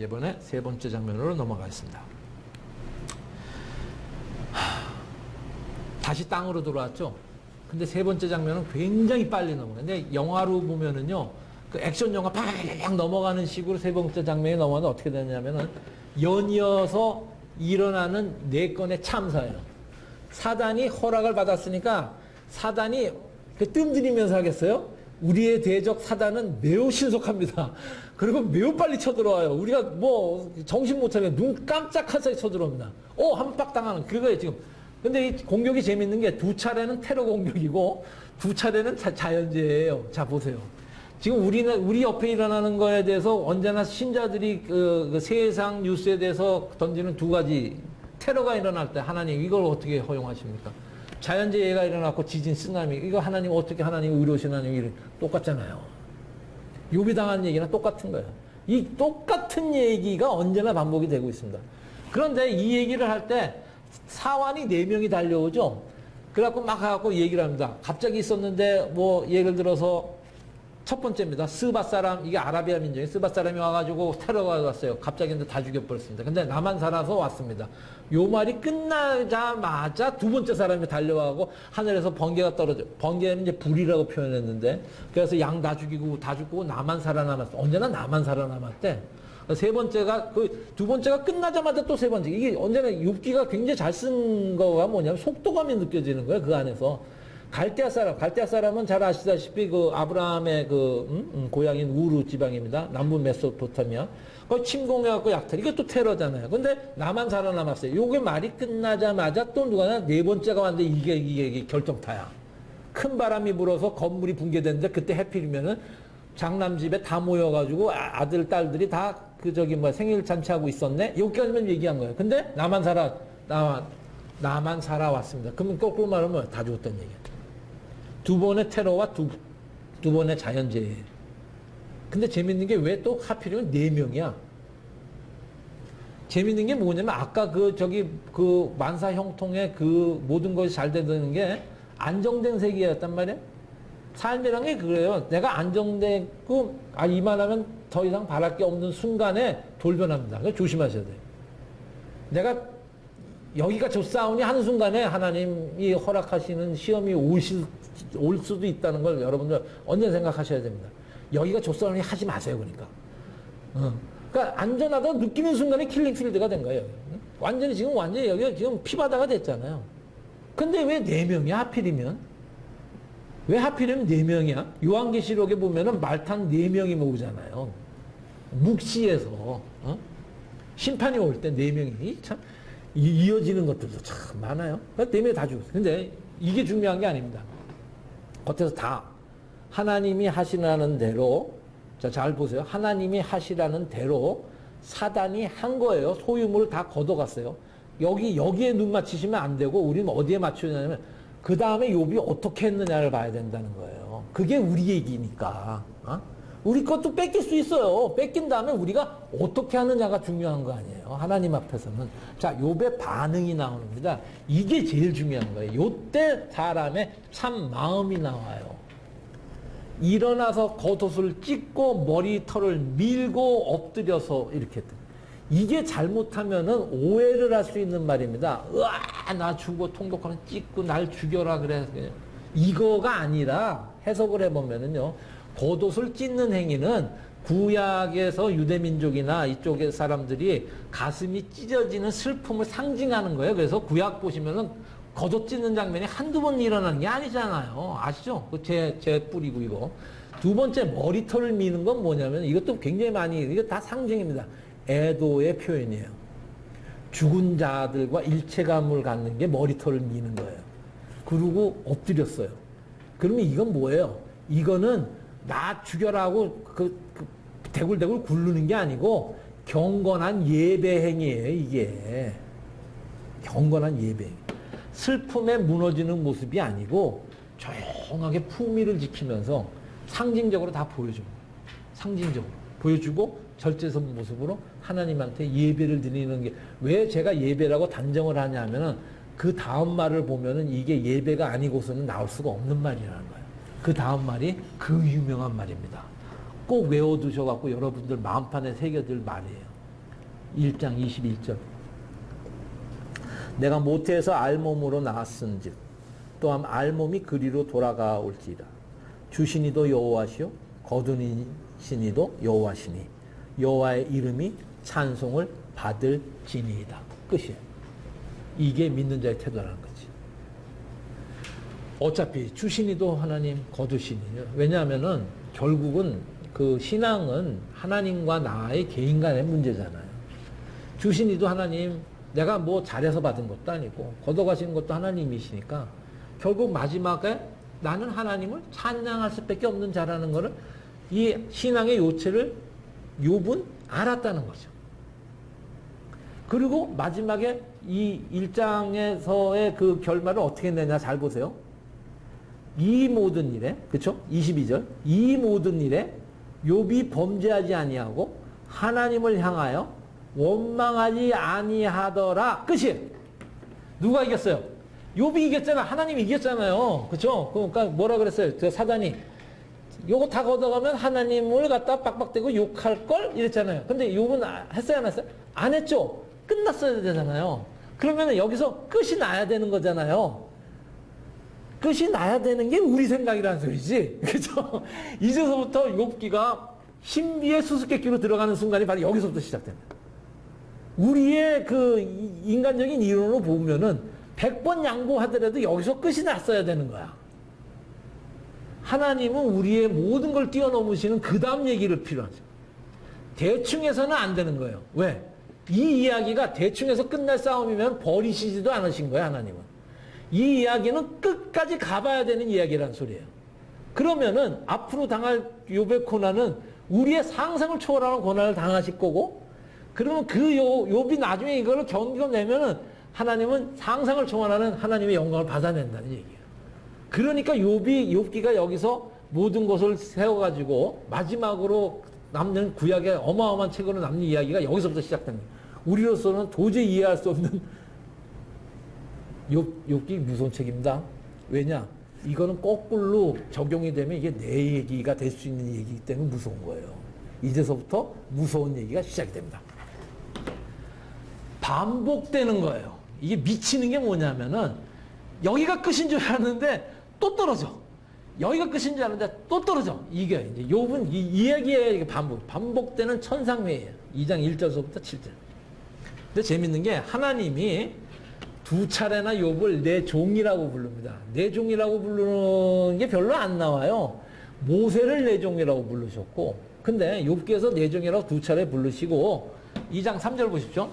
이번에 세 번째 장면으로 넘어가겠습니다. 다시 땅으로 돌아왔죠. 근데 세 번째 장면은 굉장히 빨리 넘어가요. 근데 영화로 보면은요, 그 액션 영화 팍 넘어가는 식으로 세 번째 장면이 넘어가면 어떻게 되냐면은 연이어서 일어나는 네 건의 참사예요. 사단이 허락을 받았으니까 사단이 그 뜸들이면서 하겠어요? 우리의 대적 사단은 매우 신속합니다. 그리고 매우 빨리 쳐들어와요. 우리가 뭐 정신 못 차리게 눈 깜짝한 사이 쳐들어옵니다. 한 박 당하는 그거예요 지금. 근데 이 공격이 재밌는 게 두 차례는 테러 공격이고 두 차례는 자연재해예요. 자 보세요. 지금 우리 옆에 일어나는 거에 대해서 언제나 신자들이 그 세상 뉴스에 대해서 던지는 두 가지 테러가 일어날 때 하나님 이걸 어떻게 허용하십니까? 자연재해가 일어났고 지진, 쓰나미 이거 하나님 어떻게 하나님 의로우신 하나님 똑같잖아요. 욥이 당한 얘기나 똑같은 거예요. 이 똑같은 얘기가 언제나 반복이 되고 있습니다. 그런데 이 얘기를 할 때 사환이 4명이 달려오죠. 그래갖고 막 가갖고 얘기를 합니다. 갑자기 있었는데 뭐 예를 들어서 첫 번째입니다. 스바 사람, 이게 아라비아 민족이 스바 사람이 와가지고 테러가 왔어요. 갑자기 다 죽여버렸습니다. 근데 나만 살아서 왔습니다. 요 말이 끝나자마자 두 번째 사람이 달려와고 하늘에서 번개가 떨어져. 번개는 이제 불이라고 표현했는데, 그래서 양 다 죽이고 다 죽고 나만 살아남았어. 언제나 나만 살아남았대. 세 번째가, 두 번째가 끝나자마자 또 세 번째. 이게 언제나 욥기가 굉장히 잘 쓴 거가 뭐냐면 속도감이 느껴지는 거예요. 그 안에서. 갈대아 사람은 잘 아시다시피 그 아브라함의 고향인 우르 지방입니다. 남부 메소포타미아. 거기 침공해갖고 약탈. 이게 또 테러잖아요. 근데 나만 살아남았어요. 요게 말이 끝나자마자 또 누가 네 번째가 왔는데 이게 결정타야. 큰 바람이 불어서 건물이 붕괴됐는데 그때 해필이면은 장남집에 다 모여가지고 아들, 딸들이 다 생일 잔치하고 있었네? 여기까지만 얘기한 거예요. 근데 나만 살아왔습니다. 그러면 거꾸로 말하면 다 죽었다는 얘기예요. 두 번의 테러와 두 번의 자연재해. 근데 재밌는 게 왜 또 하필이면 4명이야? 재밌는 게 뭐냐면 아까 그 만사 형통의 그 모든 것이 잘 되는 게 안정된 세계였단 말이에요. 삶이란 게 그래요. 내가 안정되고 이만하면 더 이상 바랄 게 없는 순간에 돌변합니다. 그래서 조심하셔야 돼요. 내가 여기가 좋사오니 하는 순간에 하나님이 허락하시는 시험이 올 수도 있다는 걸 여러분들 언제나 생각하셔야 됩니다. 여기가 좋사오니 하지 마세요. 그러니까 안전하다고 느끼는 순간에 킬링필드가 된 거예요. 완전히 여기가 지금 피바다가 됐잖아요. 근데 왜 4명이야 하필이면? 왜 하필이면 4명이야? 요한계시록에 보면은 말탄 4명이 모으잖아요. 묵시에서 심판이 올 때 4명이 참 이어지는 것들도 참 많아요. 그러니까 4명이 다 죽었어요. 근데 이게 중요한 게 아닙니다. 겉에서 다 하나님이 하시라는 대로, 잘 보세요. 하나님이 하시라는 대로 사단이 한 거예요. 소유물을 다 걷어갔어요. 여기에 눈 맞추시면 안 되고 우리는 어디에 맞춰야 되냐면 그 다음에 욥이 어떻게 했느냐를 봐야 된다는 거예요. 그게 우리 얘기니까. 우리 것도 뺏길 수 있어요. 뺏긴 다음에 우리가 어떻게 하느냐가 중요한 거 아니에요. 하나님 앞에서는. 자, 욥의 반응이 나오는니다. 이게 제일 중요한 거예요. 요때 사람의 참 마음이 나와요. 일어나서 겉옷을 찢고 머리털을 밀고 엎드려서 이렇게. 이게 잘못하면은 오해를 할 수 있는 말입니다. 으아, 나 죽어 통독하는 찢고 날 죽여라 그래. 이거가 아니라 해석을 해보면은요. 겉옷을 찢는 행위는 구약에서 유대민족이나 이쪽의 사람들이 가슴이 찢어지는 슬픔을 상징하는 거예요. 그래서 구약 보시면은 겉옷 찢는 장면이 한두 번 일어나는 게 아니잖아요. 아시죠? 제 뿌리고 이거. 두 번째 머리털을 미는 건 뭐냐면 이것도 굉장히 많이, 이거 다 상징입니다. 애도의 표현이에요. 죽은 자들과 일체감을 갖는 게 머리털을 미는 거예요. 그리고 엎드렸어요. 그러면 이건 뭐예요? 이거는 나 죽여라고 대굴대굴 굴르는 게 아니고 경건한 예배 행위예요. 이게 경건한 예배 행위. 슬픔에 무너지는 모습이 아니고 조용하게 품위를 지키면서 상징적으로 다 보여줍니다. 상징적으로 보여주고 절제선 모습으로 하나님한테 예배를 드리는 게, 왜 제가 예배라고 단정을 하냐면은 그 다음 말을 보면은 이게 예배가 아니고서는 나올 수가 없는 말이라는 거예요. 그 다음 말이 그 유명한 말입니다. 꼭 외워두셔갖고 여러분들 마음판에 새겨둘 말이에요. 1장 21절. 내가 모태에서 알몸으로 나왔은즉 또한 알몸이 그리로 돌아가올지라. 주신이도 여호와시요 거두니시니도 여호와시니 여호와의 이름이 찬송을 받을지니이다. 끝이에요. 이게 믿는 자의 태도라는 거지. 어차피 주신이도 하나님, 거두시니요. 왜냐하면은 결국은 그 신앙은 하나님과 나의 개인 간의 문제잖아요. 주신이도 하나님, 내가 뭐 잘해서 받은 것도 아니고 걷어가시는 것도 하나님이시니까 결국 마지막에 나는 하나님을 찬양할 수밖에 없는 자라는 것을 이 신앙의 요체를 욥은 알았다는 거죠. 그리고 마지막에 이 1장에서의 그 결말을 어떻게 내냐 잘 보세요. 이 모든 일에, 그쵸? 22절. 이 모든 일에 욥이 범죄하지 아니하고 하나님을 향하여 원망하지 아니하더라. 끝이에요. 누가 이겼어요? 욥이 이겼잖아. 하나님이 이겼잖아요. 그쵸? 그러니까 뭐라 그랬어요? 그 사단이 요거 다 걷어가면 하나님을 갖다 빡빡대고 욕할 걸 이랬잖아요. 근데 욥은 했어요, 안 했어요? 안 했죠. 끝났어야 되잖아요. 그러면 여기서 끝이 나야 되는 거잖아요. 끝이 나야 되는 게 우리 생각이라는 소리지. 그죠? 이제서부터 욥기가 신비의 수수께끼로 들어가는 순간이 바로 여기서부터 시작됩니다. 우리의 그 인간적인 이론으로 보면은 100번 양보하더라도 여기서 끝이 났어야 되는 거야. 하나님은 우리의 모든 걸 뛰어넘으시는 그 다음 얘기를 필요하죠. 대충해서는 안 되는 거예요. 왜? 이 이야기가 대충해서 끝날 싸움이면 버리시지도 않으신 거예요, 하나님은. 이 이야기는 끝까지 가봐야 되는 이야기라는 소리예요. 그러면은 앞으로 당할 욥의 고난은 우리의 상상을 초월하는 고난을 당하실 거고, 그러면 그 욥이 나중에 이거를 견뎌내면은 하나님은 상상을 초월하는 하나님의 영광을 받아낸다는 얘기예요. 그러니까 욥기가 여기서 모든 것을 세워가지고 마지막으로 남는 구약의 어마어마한 책으로 남는 이야기가 여기서부터 시작됩니다. 우리로서는 도저히 이해할 수 없는 욥기 무서운 책입니다. 왜냐? 이거는 거꾸로 적용이 되면 이게 내 얘기가 될 수 있는 얘기이기 때문에 무서운 거예요. 이제서부터 무서운 얘기가 시작이 됩니다. 반복되는 거예요. 이게 미치는 게 뭐냐면은 여기가 끝인 줄 알았는데 또 떨어져. 여기가 끝인 줄 알았는데 또 떨어져. 이게 이제 욥은 이 이야기에 반복되는 천상회예요. 2장 1절서부터 7절. 근데 재밌는 게 하나님이 두 차례나 욥을 내 종이라고 부릅니다. 내 종이라고 부르는 게 별로 안 나와요. 모세를 내 종이라고 부르셨고, 근데 욥기에서 내 종이라고 두 차례 부르시고 2장 3절 보십시오.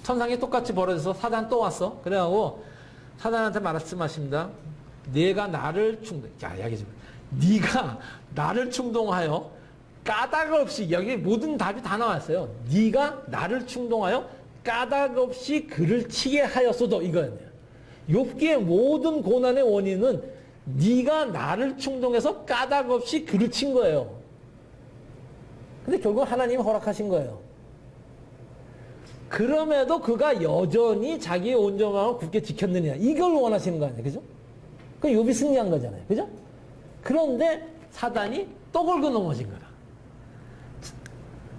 천상이 똑같이 벌어져서 사단 또 왔어. 그래가지고 사단한테 말씀하십니다. 네가 나를 네가 나를 충동하여 까닭 없이, 여기 모든 답이 다 나왔어요. 네가 나를 충동하여 까닭 없이 그를 치게 하였어도, 이거였네요. 욥기의 모든 고난의 원인은 네가 나를 충동해서 까닭 없이 그를 친 거예요. 근데 결국 하나님이 허락하신 거예요. 그럼에도 그가 여전히 자기의 온전함을 굳게 지켰느냐, 이걸 원하시는 거 아니에요. 그죠? 그 욥이 승리한 거잖아요. 그죠? 그런데 사단이 또 걸고 넘어진 거라.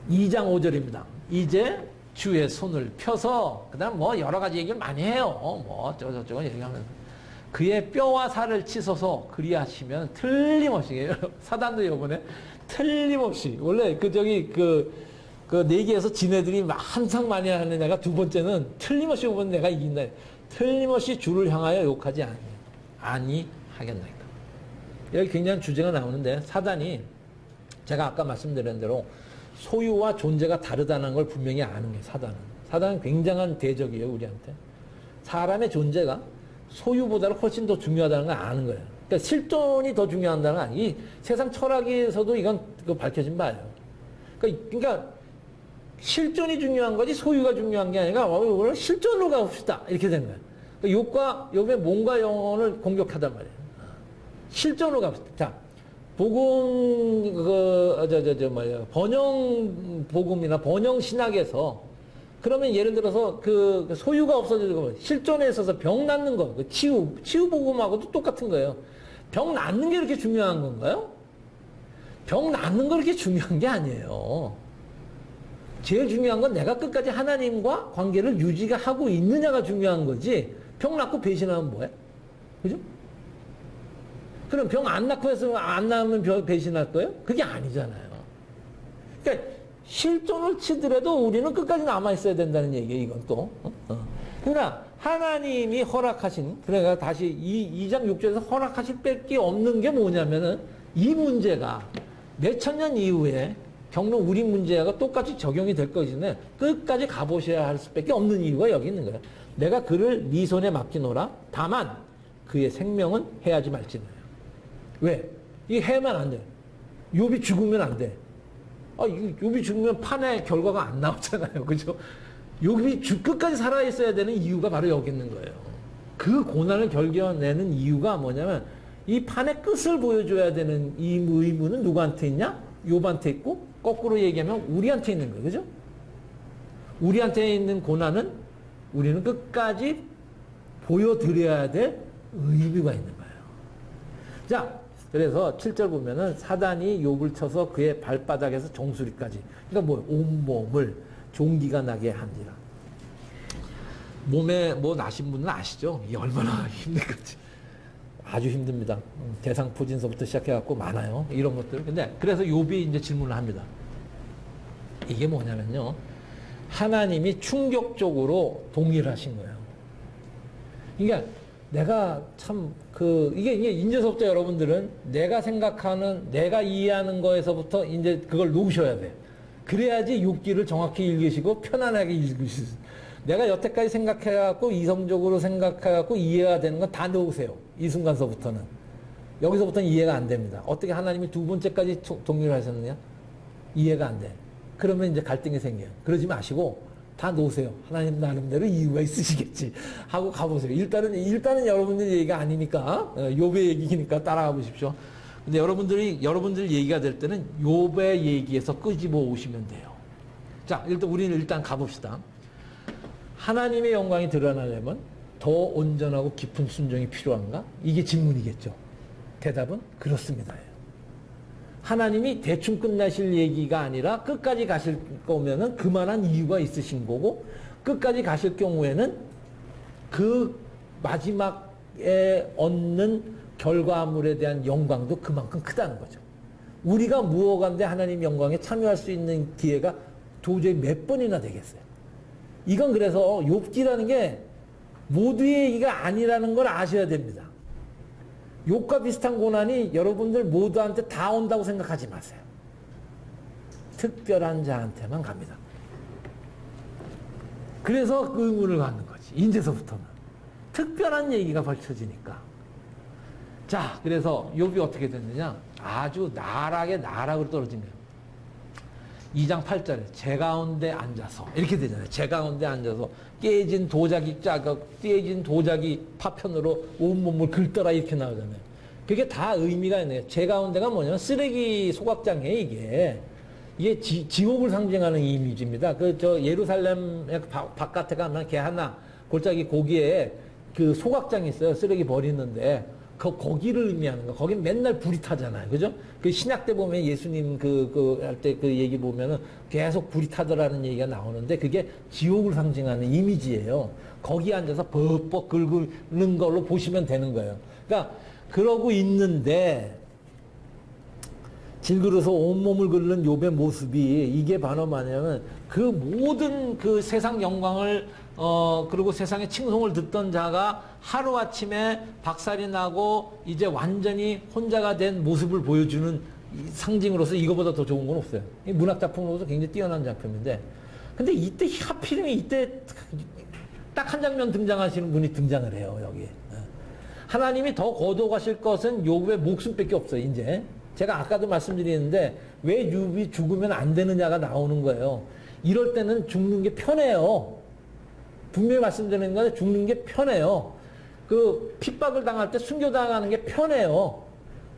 2장 5절입니다. 이제 주의 손을 펴서, 그 다음 뭐 여러 가지 얘기를 많이 해요. 뭐 어쩌고저쩌고 얘기하면서. 그의 뼈와 살을 치소서 그리하시면 틀림없이, 사단도 이번에 틀림없이, 원래 그 내기에서 지네들이 항상 많이 하는 애가 두 번째는 틀림없이 보면 내가 이긴다. 틀림없이 주를 향하여 욕하지 아니하겠나이까. 여기 굉장히 주제가 나오는데, 사단이 제가 아까 말씀드린 대로 소유와 존재가 다르다는 걸 분명히 아는 거예요. 사단은 굉장한 대적이에요, 우리한테. 사람의 존재가 소유보다는 훨씬 더 중요하다는 걸 아는 거예요. 그러니까 실존이 더 중요하다는 건 아니에요. 이 세상 철학에서도 이건 밝혀진 바예요. 그러니까 실존이 중요한 거지 소유가 중요한 게 아니라 오늘 실존으로 가봅시다, 이렇게 되는 거예요. 그러니까 욥의 몸과 영혼을 공격하단 말이에요. 실존으로 가봅시다. 자, 복음 번영 복음이나 번영 신학에서, 그러면 예를 들어서 그 소유가 없어지고 실존에 있어서 병 낫는 거, 그 치유 복음하고도 똑같은 거예요. 병 낫는 게 그렇게 중요한 건가요? 병 낫는 거 그렇게 중요한 게 아니에요. 제일 중요한 건 내가 끝까지 하나님과 관계를 유지가 하고 있느냐가 중요한 거지. 병 낫고 배신하면 뭐야? 그죠? 그럼 병 안 낳고 해서 안 낳으면 배신할 거예요? 그게 아니잖아요. 그러니까 실존을 치더라도 우리는 끝까지 남아있어야 된다는 얘기예요, 이건 또. 그러나 하나님이 허락하신, 그러니까 다시 2장 6절에서 허락하실 밖에 없는 게 뭐냐면은 이 문제가 몇천 년 이후에 겪는 우리 문제가 똑같이 적용이 될 것이네 끝까지 가보셔야 할 수밖에 없는 이유가 여기 있는 거예요. 내가 그를 네 손에 맡기노라. 다만 그의 생명은 해하지 말지니라. 왜? 이게 해면 안 돼. 욥이 죽으면 안 돼. 욥이 죽으면 판의 결과가 안 나오잖아요. 그죠? 욥이 끝까지 살아있어야 되는 이유가 바로 여기 있는 거예요. 그 고난을 결겨내는 이유가 뭐냐면 이 판의 끝을 보여줘야 되는 이 의무는 누구한테 있냐? 욥한테 있고 거꾸로 얘기하면 우리한테 있는 거예요. 그죠? 우리한테 있는 고난은 우리는 끝까지 보여드려야 될 의미가 있는 거예요. 자, 그래서 7절 보면은 사단이 욥을 쳐서 그의 발바닥에서 정수리까지, 그러니까 뭐 온몸을 종기가 나게 하니라. 몸에 뭐 나신 분은 아시죠? 이게 얼마나 힘든 건지. 아주 힘듭니다. 대상포진서부터 시작해갖고 많아요. 이런 것들. 근데 그래서 욥이 이제 질문을 합니다. 이게 뭐냐면요. 하나님이 충격적으로 동일하신 거예요. 그러니까 내가 참 이게 이제서부터 여러분들은 내가 생각하는, 내가 이해하는 거에서부터 이제 그걸 놓으셔야 돼. 그래야지 욥기를 정확히 읽으시고 편안하게 읽으실 수 있어요. 내가 여태까지 생각해갖고 이성적으로 생각해갖고 이해가 되는 건 다 놓으세요. 이 순간서부터는. 여기서부터는 이해가 안 됩니다. 어떻게 하나님이 두 번째까지 동일하셨느냐? 이해가 안 돼. 그러면 이제 갈등이 생겨요. 그러지 마시고 다 놓으세요. 하나님 나름대로 이유가 있으시겠지 하고 가보세요. 일단은 여러분들 얘기가 아니니까, 욥의 얘기니까 따라가 보십시오. 근데 여러분들 얘기가 될 때는 욥의 얘기에서 끄집어 오시면 돼요. 자, 우리는 일단 가봅시다. 하나님의 영광이 드러나려면 더 온전하고 깊은 순종이 필요한가? 이게 질문이겠죠. 대답은 그렇습니다. 하나님이 대충 끝나실 얘기가 아니라 끝까지 가실 거면은 그만한 이유가 있으신 거고, 끝까지 가실 경우에는 그 마지막에 얻는 결과물에 대한 영광도 그만큼 크다는 거죠. 우리가 무어간데 하나님 영광에 참여할 수 있는 기회가 도저히 몇 번이나 되겠어요. 이건 그래서 욥기라는 게 모두의 얘기가 아니라는 걸 아셔야 됩니다. 욥과 비슷한 고난이 여러분들 모두한테 다 온다고 생각하지 마세요. 특별한 자한테만 갑니다. 그래서 그 의문을 갖는 거지. 이제서부터는. 특별한 얘기가 밝혀지니까. 자, 그래서 욥이 어떻게 됐느냐? 아주 나락으로 떨어진 거예요. 2장 8절에 제 가운데 앉아서 이렇게 되잖아요. 제 가운데 앉아서 깨진 도자기 파편으로 온몸을 긁더라 이렇게 나오잖아요. 그게 다 의미가 있네요. 제 가운데가 뭐냐면 쓰레기 소각장이에요. 이게 지옥을 상징하는 이미지입니다. 예루살렘 바깥에 가면 개 하나 골짜기 고기에 그 소각장이 있어요. 쓰레기 버리는데 거기를 의미하는 거. 거긴 맨날 불이 타잖아요. 그죠? 그 신약 때 보면 예수님 할 때 그 얘기 보면은 계속 불이 타더라는 얘기가 나오는데 그게 지옥을 상징하는 이미지예요. 거기 앉아서 벅벅 긁는 걸로 보시면 되는 거예요. 그러니까 그러고 있는데 질그러서 온몸을 긁는 욥의 모습이 이게 바로 뭐냐면 그 모든 그 세상 영광을 그리고 세상의 칭송을 듣던 자가 하루아침에 박살이 나고 이제 완전히 혼자가 된 모습을 보여주는 상징으로서 이거보다 더 좋은 건 없어요. 문학작품으로서 굉장히 뛰어난 작품인데 근데 이때 하필이면 이때 딱 한 장면 등장하시는 분이 등장을 해요. 여기 하나님이 더 거둬가실 것은 욥의 목숨밖에 없어요. 이제 제가 아까도 말씀드리는데 왜 욥이 죽으면 안 되느냐가 나오는 거예요. 이럴 때는 죽는 게 편해요. 분명히 말씀드리는 건데 죽는 게 편해요. 그 핍박을 당할 때 순교당하는 게 편해요.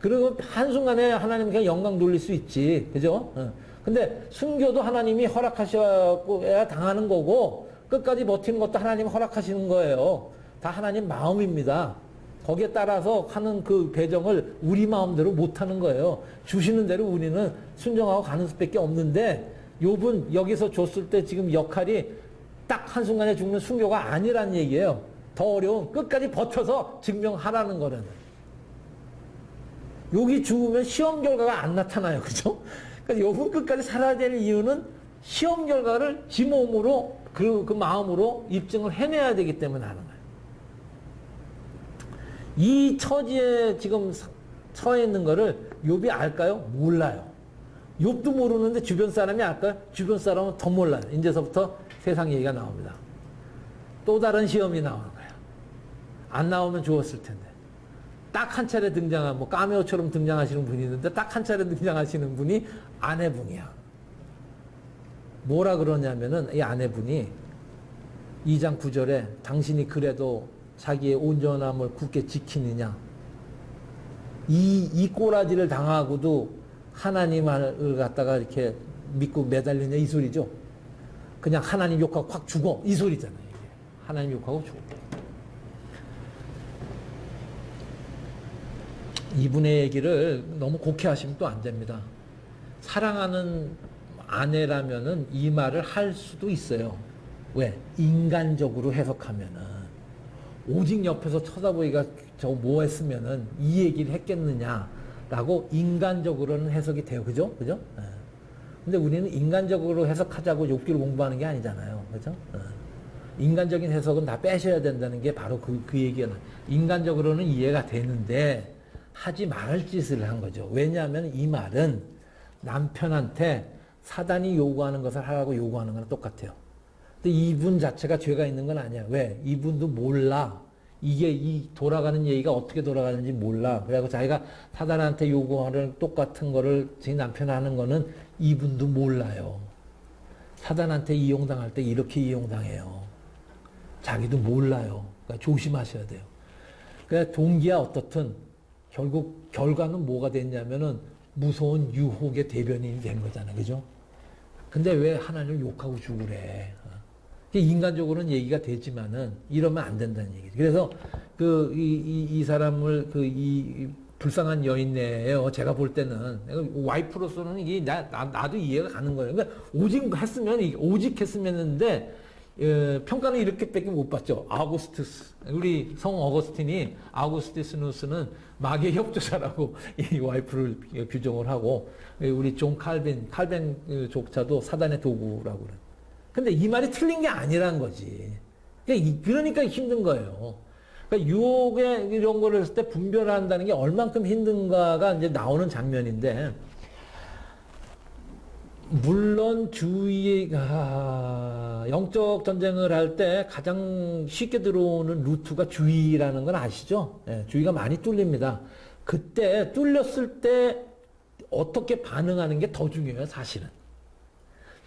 그리고 한순간에 하나님 그냥 영광 돌릴 수 있지. 그죠? 근데 순교도 하나님이 허락하셔야 당하는 거고 끝까지 버티는 것도 하나님이 허락하시는 거예요. 다 하나님 마음입니다. 거기에 따라서 하는 그 배정을 우리 마음대로 못 하는 거예요. 주시는 대로 우리는 순종하고 가는 수밖에 없는데 욥은 여기서 줬을 때 지금 역할이 딱 한순간에 죽는 순교가 아니란 얘기예요. 더 어려운 끝까지 버텨서 증명하라는 거는. 여기 죽으면 시험 결과가 안 나타나요. 그죠? 그러니까 욥은 끝까지 살아야 될 이유는 시험 결과를 지 몸으로 그 마음으로 입증을 해내야 되기 때문에 하는 거예요. 이 처지에 지금 처해 있는 거를 욥이 알까요? 몰라요. 욥도 모르는데 주변 사람이 알까요? 주변 사람은 더 몰라요. 이제서부터 세상 얘기가 나옵니다. 또 다른 시험이 나오는 거예요. 안 나오면 좋았을 텐데. 딱 한 차례 등장한, 뭐 카메오처럼 등장하시는 분이 있는데 딱 한 차례 등장하시는 분이 아내분이야. 뭐라 그러냐면은 이 아내분이 2장 9절에 당신이 그래도 자기의 온전함을 굳게 지키느냐. 이 꼬라지를 당하고도 하나님을 갖다가 이렇게 믿고 매달리냐 이 소리죠. 그냥 하나님 욕하고 확 죽어 이 소리잖아요. 이게. 하나님 욕하고 죽어. 이분의 얘기를 너무 곡해하시면 또 안 됩니다. 사랑하는 아내라면은 이 말을 할 수도 있어요. 왜? 인간적으로 해석하면은 오직 옆에서 쳐다보기가 저거 뭐 했으면은 이 얘기를 했겠느냐라고 인간적으로는 해석이 돼요. 그죠? 그죠? 예. 근데 우리는 인간적으로 해석하자고 욥기를 공부하는 게 아니잖아요. 그죠? 예. 인간적인 해석은 다 빼셔야 된다는 게 바로 그 얘기가 인간적으로는 이해가 되는데 하지 말을 짓을 한 거죠. 왜냐하면 이 말은 남편한테 사단이 요구하는 것을 하라고 요구하는 거랑 똑같아요. 근데 이분 자체가 죄가 있는 건 아니야. 왜? 이분도 몰라. 이게 이 돌아가는 얘기가 어떻게 돌아가는지 몰라. 그래갖고 자기가 사단한테 요구하는 똑같은 거를 제 남편 하는 거는 이분도 몰라요. 사단한테 이용당할 때 이렇게 이용당해요. 자기도 몰라요. 그러니까 조심하셔야 돼요. 그러니까 동기야 어떻든 결국 결과는 뭐가 됐냐면은 무서운 유혹의 대변인이 된 거잖아요. 그죠? 근데 왜 하나님을 욕하고 죽으래? 인간적으로는 얘기가 되지만은 이러면 안 된다는 얘기죠. 그래서 이 사람을 이 불쌍한 여인네요. 제가 볼 때는 와이프로서는 이게 나도 이해가 가는 거예요. 그러니까 오직 했으면인데 평가는 이렇게밖에 못 받죠. 아우구스투스 우리 성 어거스틴이 아우구스티스누스는 마귀의 협조자라고 이 와이프를 규정을 하고 우리 존 칼빈 족자도 사단의 도구라고 그래. 근데 이 말이 틀린 게 아니란 거지. 그러니까 힘든 거예요. 그러니까 유혹에 이런 거를 했을 때 분별한다는 게 얼만큼 힘든가가 이제 나오는 장면인데, 물론 주의가 영적 전쟁을 할 때 가장 쉽게 들어오는 루트가 주의라는 건 아시죠? 네, 주의가 많이 뚫립니다. 그때 뚫렸을 때 어떻게 반응하는 게 더 중요해요, 사실은.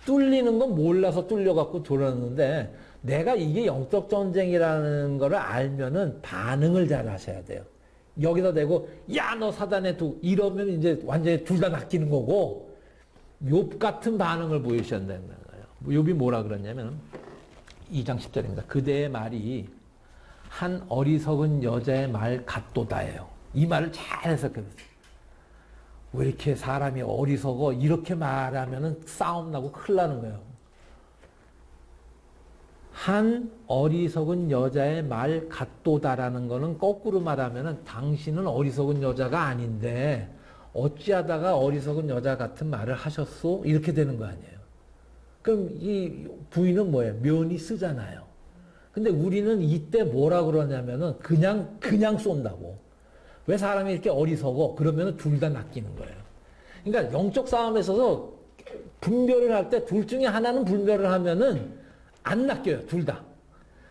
뚫리는 건 몰라서 뚫려갖고 돌았는데 내가 이게 영적 전쟁이라는 거를 알면은 반응을 잘 하셔야 돼요. 여기다 대고 야 너 사단에 두 이러면 이제 완전히 둘 다 낚이는 거고 욥 같은 반응을 보이셔야 된다는 거예요. 욥이 뭐라 그러냐면 2장 10절입니다. 그대의 말이 한 어리석은 여자의 말 같도다예요. 이 말을 잘 해석해보세요. 왜 이렇게 사람이 어리석어? 이렇게 말하면은 싸움 나고 큰일 나는 거예요. 한 어리석은 여자의 말 같도다라는 거는 거꾸로 말하면은 당신은 어리석은 여자가 아닌데 어찌하다가 어리석은 여자 같은 말을 하셨소? 이렇게 되는 거 아니에요. 그럼 이 부인은 뭐예요? 면이 쓰잖아요. 근데 우리는 이때 뭐라 그러냐면은 그냥 쏜다고. 왜 사람이 이렇게 어리석어? 그러면 둘 다 낚이는 거예요. 그러니까 영적 싸움에 있어서 분별을 할 때 둘 중에 하나는 분별을 하면은 안 낚여요. 둘 다.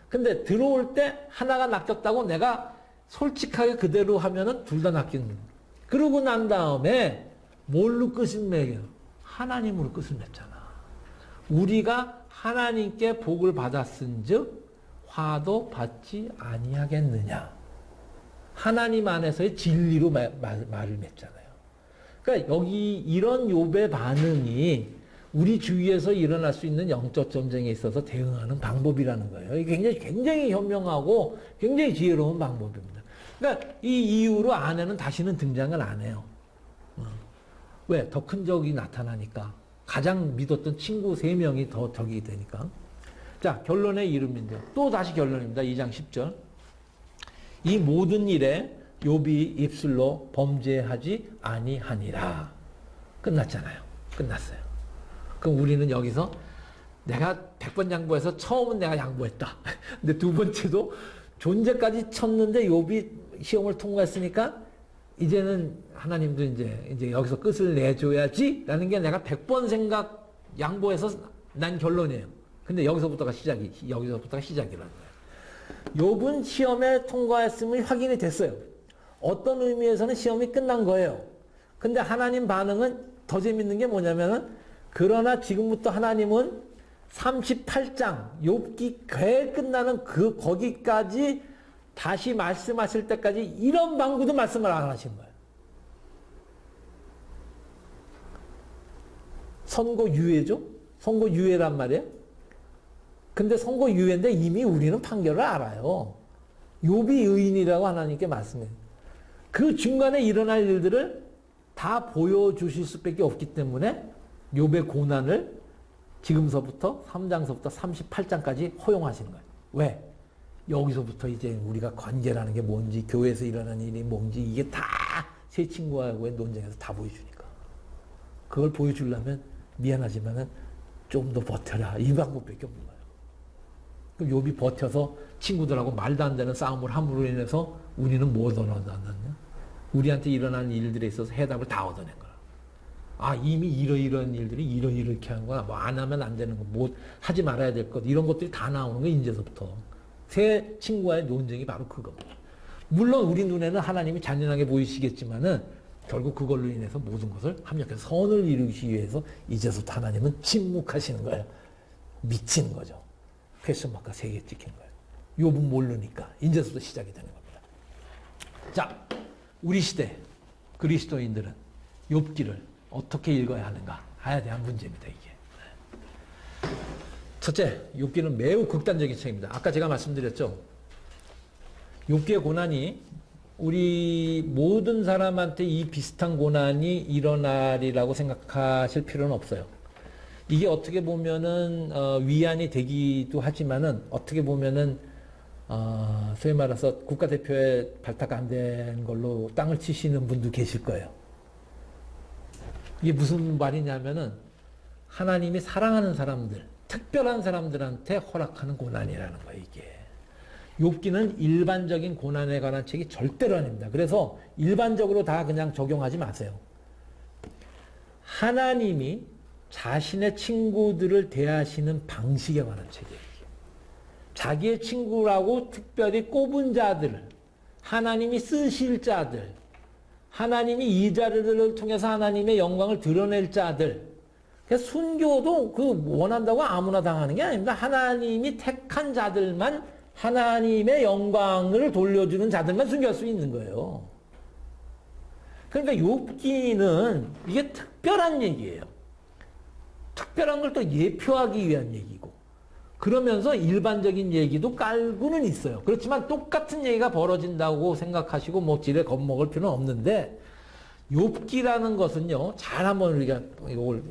근데 들어올 때 하나가 낚였다고 내가 솔직하게 그대로 하면은 둘 다 낚이는 거예요. 그러고 난 다음에 뭘로 끝을 매겨요? 하나님으로 끝을 맺잖아. 우리가 하나님께 복을 받았은즉 화도 받지 아니하겠느냐. 하나님 안에서의 진리로 말을 맺잖아요. 그러니까 여기 이런 욥의 반응이 우리 주위에서 일어날 수 있는 영적 전쟁에 있어서 대응하는 방법이라는 거예요. 이게 굉장히 현명하고 굉장히 지혜로운 방법입니다. 그러니까 이 이후로 아내는 다시는 등장을 안 해요. 왜? 더 큰 적이 나타나니까. 가장 믿었던 친구 3명이 더 적이 되니까. 자, 결론에 이릅니다. 또 다시 결론입니다. 2장 10절. 이 모든 일에 욥이 입술로 범죄하지 아니하니라. 끝났잖아요. 끝났어요. 그럼 우리는 여기서 내가 100번 양보해서 처음은 내가 양보했다. 근데 두 번째도 존재까지 쳤는데 욥이 시험을 통과했으니까 이제는 하나님도 이제 여기서 끝을 내줘야지 라는 게 내가 100번 생각 양보해서 난 결론이에요. 근데 여기서부터가 시작이라는 거예요. 욥은 시험에 통과했음이 확인이 됐어요. 어떤 의미에서는 시험이 끝난 거예요. 근데 하나님 반응은 더 재밌는 게 뭐냐면은 그러나 지금부터 하나님은 38장 욥기 궤 끝나는 거기까지 다시 말씀하실 때까지 이런 방구도 말씀을 안 하신 거예요. 선고유예죠? 선고유예란 말이에요. 근데 선고유예인데 이미 우리는 판결을 알아요. 욥이 의인이라고 하나님께 말씀해요. 그 중간에 일어날 일들을 다 보여주실 수밖에 없기 때문에 욥의 고난을 지금서부터 3장서부터 38장까지 허용하시는 거예요. 왜? 여기서부터 이제 우리가 관계라는 게 뭔지, 교회에서 일어나는 일이 뭔지, 이게 다 세 친구하고의 논쟁에서 다 보여주니까. 그걸 보여주려면 미안하지만은 좀 더 버텨라. 이 방법밖에 없는 거예요. 그럼 욥이 버텨서 친구들하고 말도 안 되는 싸움을 함으로 인해서 우리는 뭐 얻어놨느냐? 우리한테 일어나는 일들에 있어서 해답을 다 얻어낸 거야. 아, 이미 이러이러한 일들이 이렇게 하는 거야. 뭐 안 하면 안 되는 거, 뭐 하지 말아야 될 것, 이런 것들이 다 나오는 거야, 이제서부터. 세 친구와의 논쟁이 바로 그겁니다. 물론 우리 눈에는 하나님이 잔인하게 보이시겠지만은 결국 그걸로 인해서 모든 것을 합력해서 선을 이루기 위해서 이제서부터 하나님은 침묵하시는 거예요. 미치는 거죠. 퀘스천마크가 3개 찍힌 거예요. 욥은 모르니까 이제서부터 시작이 되는 겁니다. 자, 우리 시대 그리스도인들은 욥기를 어떻게 읽어야 하는가 해야 대한 문제입니다. 이게. 첫째, 욥기는 매우 극단적인 책입니다. 아까 제가 말씀드렸죠. 욥기의 고난이 우리 모든 사람한테 이 비슷한 고난이 일어나리라고 생각하실 필요는 없어요. 이게 어떻게 보면은 위안이 되기도 하지만은 어떻게 보면은 소위 말해서 국가대표에 발탁 안 된 걸로 땅을 치시는 분도 계실 거예요. 이게 무슨 말이냐면은 하나님이 사랑하는 사람들, 특별한 사람들한테 허락하는 고난이라는 거예요, 이게. 욥기는 일반적인 고난에 관한 책이 절대로 아닙니다. 그래서 일반적으로 다 그냥 적용하지 마세요. 하나님이 자신의 친구들을 대하시는 방식에 관한 책이에요. 자기의 친구라고 특별히 꼽은 자들, 하나님이 쓰실 자들, 하나님이 이 자들을 통해서 하나님의 영광을 드러낼 자들. 그래서 순교도 원한다고 아무나 당하는 게 아닙니다. 하나님이 택한 자들만, 하나님의 영광을 돌려주는 자들만 순교할 수 있는 거예요. 그러니까 욥기는 이게 특별한 얘기예요. 특별한 걸 또 예표하기 위한 얘기고, 그러면서 일반적인 얘기도 깔고는 있어요. 그렇지만 똑같은 얘기가 벌어진다고 생각하시고 뭐 지레 겁먹을 필요는 없는데, 욥기라는 것은요, 잘 한번 우리가 이걸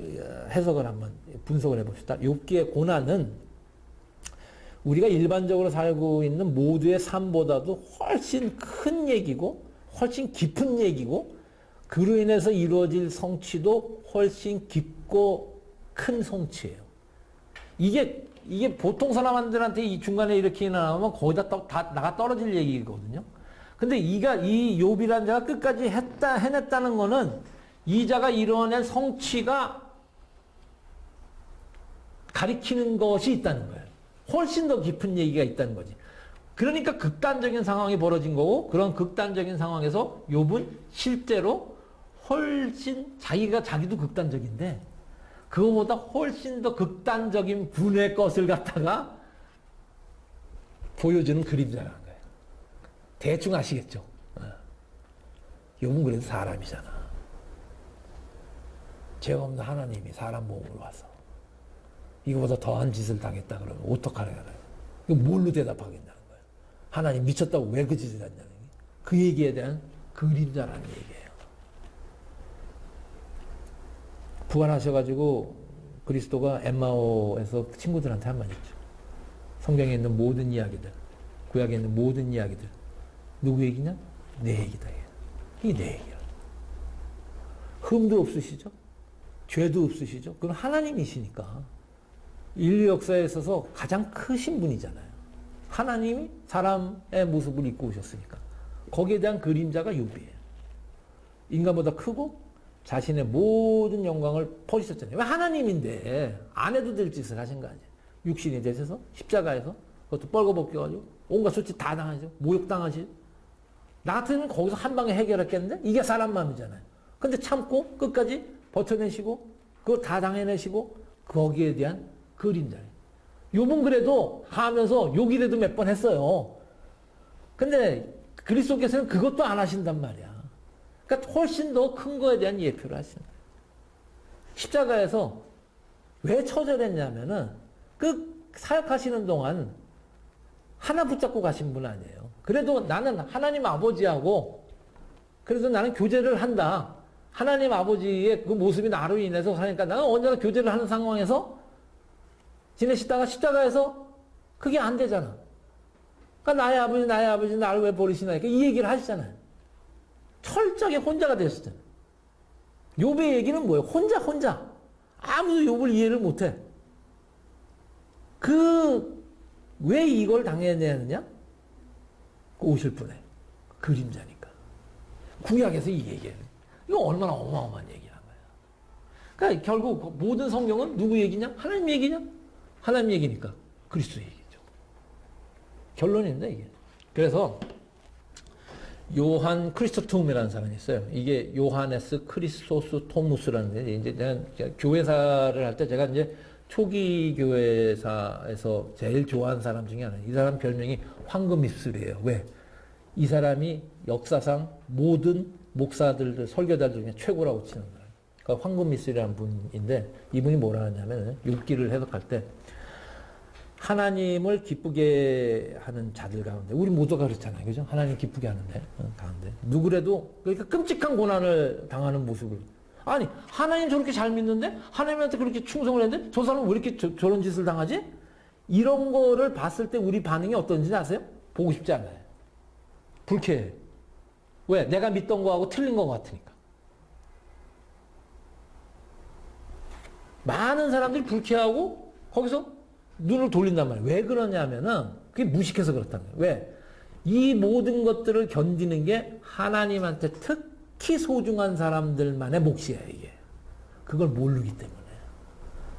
해석을 한번 분석을 해봅시다. 욥기의 고난은 우리가 일반적으로 살고 있는 모두의 삶보다도 훨씬 큰 얘기고, 훨씬 깊은 얘기고, 그로 인해서 이루어질 성취도 훨씬 깊고 큰 성취예요. 이게 보통 사람들한테 이 중간에 이렇게 나오면 거기다 다 나가 떨어질 얘기거든요. 근데 이 욥이라는 자가 끝까지 해냈다는 거는 이 자가 이뤄낸 성취가 가리키는 것이 있다는 거예요. 훨씬 더 깊은 얘기가 있다는 거지. 그러니까 극단적인 상황이 벌어진 거고, 그런 극단적인 상황에서 욥은 실제로 훨씬 자기도 극단적인데 그거보다 훨씬 더 극단적인 분의 것을 갖다가 보여주는 그림자라는 거예요. 대충 아시겠죠? 욥은 그래도 사람이잖아. 죄 없는 하나님이 사람 몸으로 와서 이거보다 더한 짓을 당했다 그러면 어떡하려나. 이거 뭘로 대답하겠냐는 거예요. 하나님 미쳤다고 왜 그 짓을 했냐는 거예요. 그 얘기에 대한 그림자라는 얘기예요. 부활하셔가지고 그리스도가 엠마오에서 친구들한테 한 말 있죠. 성경에 있는 모든 이야기들, 구약에 있는 모든 이야기들 누구 얘기냐? 내 얘기다. 이게 내 얘기야. 흠도 없으시죠? 죄도 없으시죠? 그건 하나님이시니까. 인류 역사에 있어서 가장 크신 분이잖아요. 하나님이 사람의 모습을 입고 오셨으니까. 거기에 대한 그림자가 욥이에요. 인간보다 크고 자신의 모든 영광을 퍼주셨잖아요. 왜 하나님인데 안 해도 될 짓을 하신 거 아니에요. 육신이 되셔서 십자가에서 그것도 뻘거벗겨가지고 온갖 수치 다 당하죠. 모욕당하시죠. 나 같으면 거기서 한 방에 해결했겠는데 이게 사람 마음이잖아요. 근데 참고 끝까지 버텨내시고 그거 다 당해내시고 거기에 대한 그림자예요. 욥은 그래도 하면서 욕이라도 몇 번 했어요. 근데 그리스도께서는 그것도 안 하신단 말이야. 그러니까 훨씬 더 큰 거에 대한 예표를 하시는 거예요. 십자가에서 왜 처절했냐면은 그 사역하시는 동안 하나 붙잡고 가신 분 아니에요. 그래도 나는 하나님 아버지하고 그래서 나는 교제를 한다. 하나님 아버지의 그 모습이 나로 인해서 하니까 나는 언제나 교제를 하는 상황에서 지내시다가 십자가에서 그게 안 되잖아. 그러니까 나의 아버지 나를 왜 버리시나 이 얘기를 하시잖아요. 철저하게 혼자가 되었잖아요. 욥의 얘기는 뭐예요? 혼자. 아무도 욥을 이해를 못해. 왜 이걸 당해야 되느냐? 오실 분의 그림자니까. 구약에서 이 얘기예요. 이거 얼마나 어마어마한 얘기란 거야. 그러니까 결국 모든 성경은 누구 얘기냐? 하나님 얘기냐? 하나님 얘기니까 그리스도 얘기죠. 결론인데 이게. 그래서 요한 크리스토톰이라는 사람이 있어요. 이게 요하네스 크리스토스 토무스라는 이제 내가 교회사를 할 때 제가 이제 초기 교회사에서 제일 좋아하는 사람 중에 하나. 이 사람 별명이 황금 입술이에요. 왜? 이 사람이 역사상 모든 목사들, 설교자들 중에 최고라고 치는 거예요. 그러니까 황금 입술이라는 분인데 이분이 뭐라 하냐면 욥기를 해석할 때 하나님을 기쁘게 하는 자들 가운데 우리 모두가 그렇잖아요. 그죠? 하나님 기쁘게 하는데 가운데 누구라도 그러니까 끔찍한 고난을 당하는 모습을 아니 하나님 저렇게 잘 믿는데 하나님한테 그렇게 충성을 했는데 저 사람은 왜 이렇게 저런 짓을 당하지? 이런 거를 봤을 때 우리 반응이 어떤지 아세요? 보고 싶지 않아요. 불쾌해. 왜? 내가 믿던 거하고 틀린 거 같으니까. 많은 사람들이 불쾌하고 거기서 눈을 돌린단 말이에요. 왜 그러냐면은 그게 무식해서 그렇다는 거예요. 왜? 이 모든 것들을 견디는 게 하나님한테 특히 소중한 사람들만의 몫이에요, 이게. 그걸 모르기 때문에.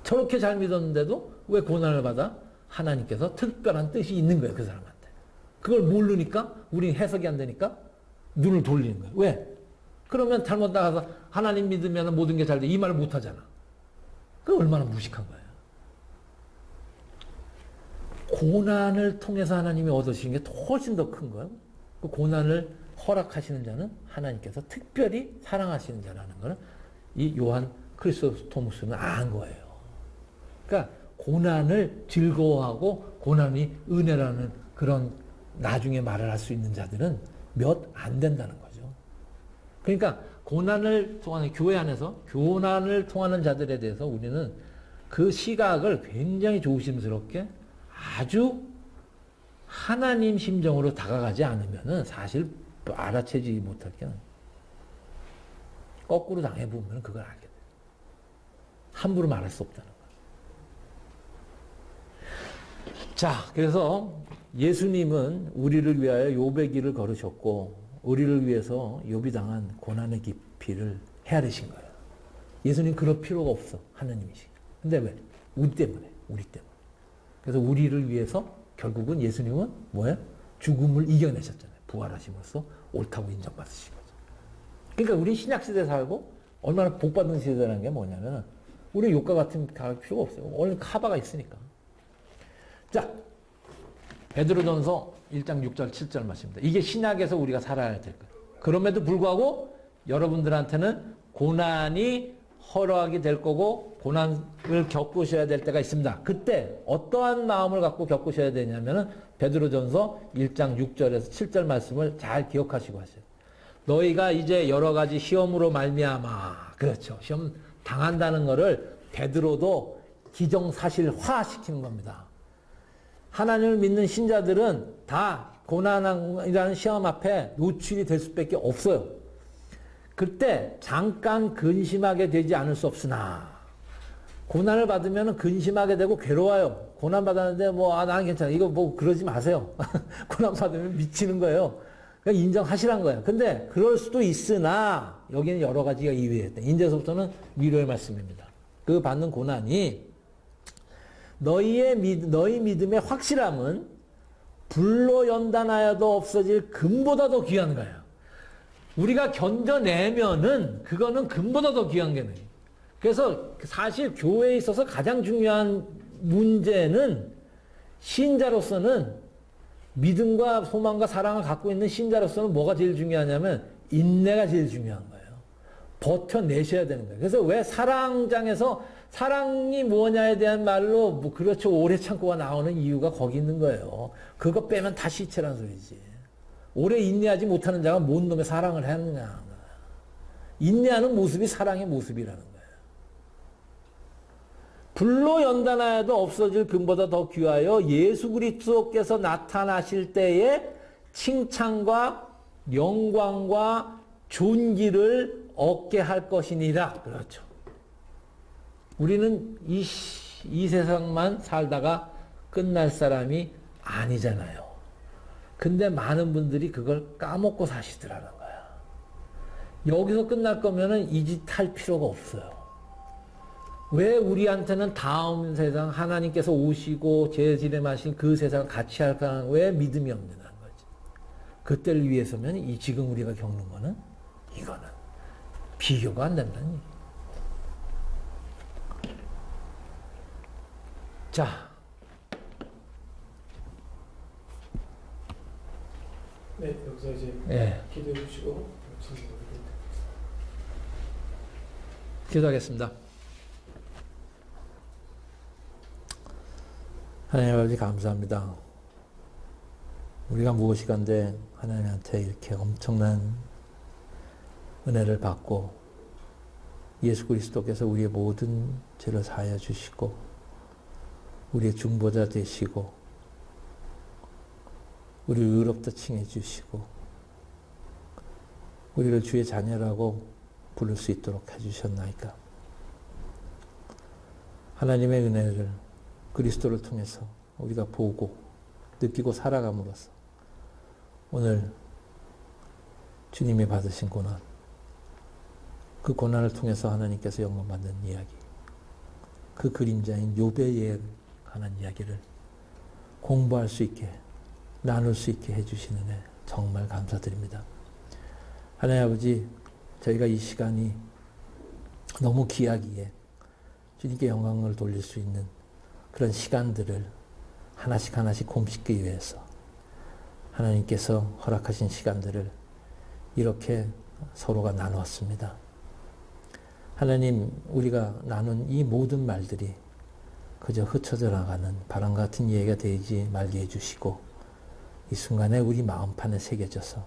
저렇게 잘 믿었는데도 왜 고난을 받아? 하나님께서 특별한 뜻이 있는 거예요, 그 사람한테. 그걸 모르니까 우리는 해석이 안 되니까 눈을 돌리는 거예요. 왜? 그러면 잘못 나가서 하나님 믿으면 모든 게 잘 돼. 이 말을 못 하잖아. 그 얼마나 무식한 거예요. 고난을 통해서 하나님이 얻으시는 게 훨씬 더 큰 거예요. 그 고난을 허락하시는 자는 하나님께서 특별히 사랑하시는 자라는 거는 이 요한 크리스토토무스는 안 거예요. 그러니까 고난을 즐거워하고 고난이 은혜라는 그런 나중에 말을 할 수 있는 자들은 몇 안 된다는 거죠. 그러니까 고난을 통하는 교회 안에서 고난을 통하는 자들에 대해서 우리는 그 시각을 굉장히 조심스럽게 아주 하나님 심정으로 다가가지 않으면은 사실 알아채지 못할 게 거꾸로 당해보면 그걸 알게 돼요. 함부로 말할 수 없다는 거예요. 자, 그래서 예수님은 우리를 위하여 욥의 길을 걸으셨고 우리를 위해서 욥이 당한 고난의 깊이를 헤아리신 거예요. 예수님 그럴 필요가 없어. 하나님이시. 근데 왜? 우리 때문에. 그래서 우리를 위해서 결국은 예수님은 뭐예요? 죽음을 이겨내셨잖아요. 부활하심으로써 옳다고 인정받으신 거죠. 그러니까 우리 신약시대 살고 얼마나 복받은 시대라는 게 뭐냐면 우리 욕과 같은 갈 필요가 없어요. 원래 카바가 있으니까. 자, 베드로전서 1장 6절 7절 말씀입니다. 이게 신약에서 우리가 살아야 될 거예요. 그럼에도 불구하고 여러분들한테는 고난이 허락이 될 거고 고난을 겪으셔야 될 때가 있습니다. 그때 어떠한 마음을 갖고 겪으셔야 되냐면은 베드로전서 1장 6절에서 7절 말씀을 잘 기억하시고 하세요. 너희가 이제 여러 가지 시험으로 말미암아 그렇죠. 시험 당한다는 거를 베드로도 기정사실화시키는 겁니다. 하나님을 믿는 신자들은 다 고난이라는 시험 앞에 노출이 될 수밖에 없어요. 그때 잠깐 근심하게 되지 않을 수 없으나 고난을 받으면 근심하게 되고 괴로워요. 고난 받았는데 나는 괜찮아. 이거 그러지 마세요. 고난 받으면 미치는 거예요. 그러니까 인정하시란 거예요. 근데 그럴 수도 있으나 여기는 여러 가지가 이유에 이제서부터는 위로의 말씀입니다. 그 받는 고난이 너희 믿음의 확실함은 불로 연단하여도 없어질 금보다 더 귀한 거예요. 우리가 견뎌내면은 그거는 금보다 더 귀한 거예요. 그래서 사실 교회에 있어서 가장 중요한 문제는 신자로서는 믿음과 소망과 사랑을 갖고 있는 신자로서는 뭐가 제일 중요하냐면 인내가 제일 중요한 거예요. 버텨내셔야 되는 거예요. 그래서 왜 사랑장에서 사랑이 뭐냐에 대한 말로 그렇죠 오래 참고가 나오는 이유가 거기 있는 거예요. 그거 빼면 다 시체란 소리지. 오래 인내하지 못하는 자가 뭔 놈의 사랑을 했느냐. 인내하는 모습이 사랑의 모습이라는 거예요. 불로 연단하여도 없어질 금보다 더 귀하여 예수 그리스도께서 나타나실 때에 칭찬과 영광과 존귀를 얻게 할 것이니라. 그렇죠. 우리는 이 세상만 살다가 끝날 사람이 아니잖아요. 근데 많은 분들이 그걸 까먹고 사시더라는 거야. 여기서 끝날 거면은 이 짓 할 필요가 없어요. 왜 우리한테는 다음 세상 하나님께서 오시고 재림하신 그 세상을 같이 할까? 왜 믿음이 없느냐는 거지. 그때를 위해서면 이 지금 우리가 겪는 거는 이거는 비교가 안 된다는 얘기. 자. 네, 여기서 이제 기도해 주시고 기도하겠습니다. 하나님 아버지 감사합니다. 우리가 무엇이간데 하나님한테 이렇게 엄청난 은혜를 받고 예수 그리스도께서 우리의 모든 죄를 사하여 주시고 우리의 중보자 되시고 우리를 의롭다 칭해 주시고 우리를 주의 자녀라고 부를 수 있도록 해주셨나이까. 하나님의 은혜를 그리스도를 통해서 우리가 보고 느끼고 살아감으로써 오늘 주님이 받으신 고난, 그 고난을 통해서 하나님께서 영광 받는 이야기, 그 그림자인 욥의 관한 이야기를 공부할 수 있게 나눌 수 있게 해주시는 애 정말 감사드립니다. 하나님 아버지, 저희가 이 시간이 너무 귀하기에 주님께 영광을 돌릴 수 있는 그런 시간들을 하나씩 하나씩 곰씹기 위해서 하나님께서 허락하신 시간들을 이렇게 서로가 나누었습니다. 하나님, 우리가 나눈 이 모든 말들이 그저 흩어져 나가는 바람 같은 이야기가 되지 말게 해주시고 이 순간에 우리 마음판에 새겨져서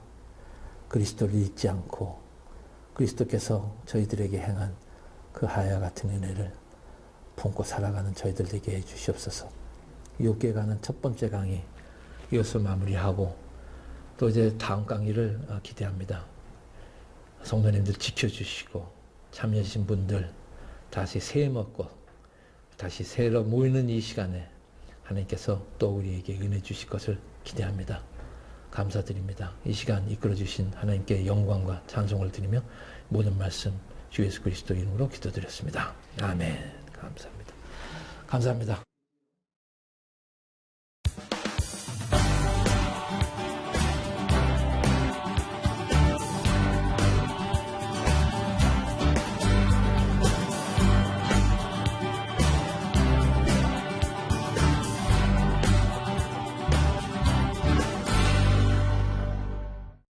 그리스도를 잊지 않고 그리스도께서 저희들에게 행한 그 하야 같은 은혜를 품고 살아가는 저희들 되게 해주시옵소서. 욥기에 관한 첫 번째 강의 이것을 마무리하고 또 이제 다음 강의를 기대합니다. 성도님들 지켜주시고 참여하신 분들 다시 새해 먹고 다시 새로 모이는 이 시간에 하나님께서 또 우리에게 은혜 주실 것을 기대합니다. 감사드립니다. 이 시간 이끌어주신 하나님께 영광과 찬송을 드리며 모든 말씀 주 예수 그리스도 이름으로 기도드렸습니다. 아멘. 감사합니다. 감사합니다.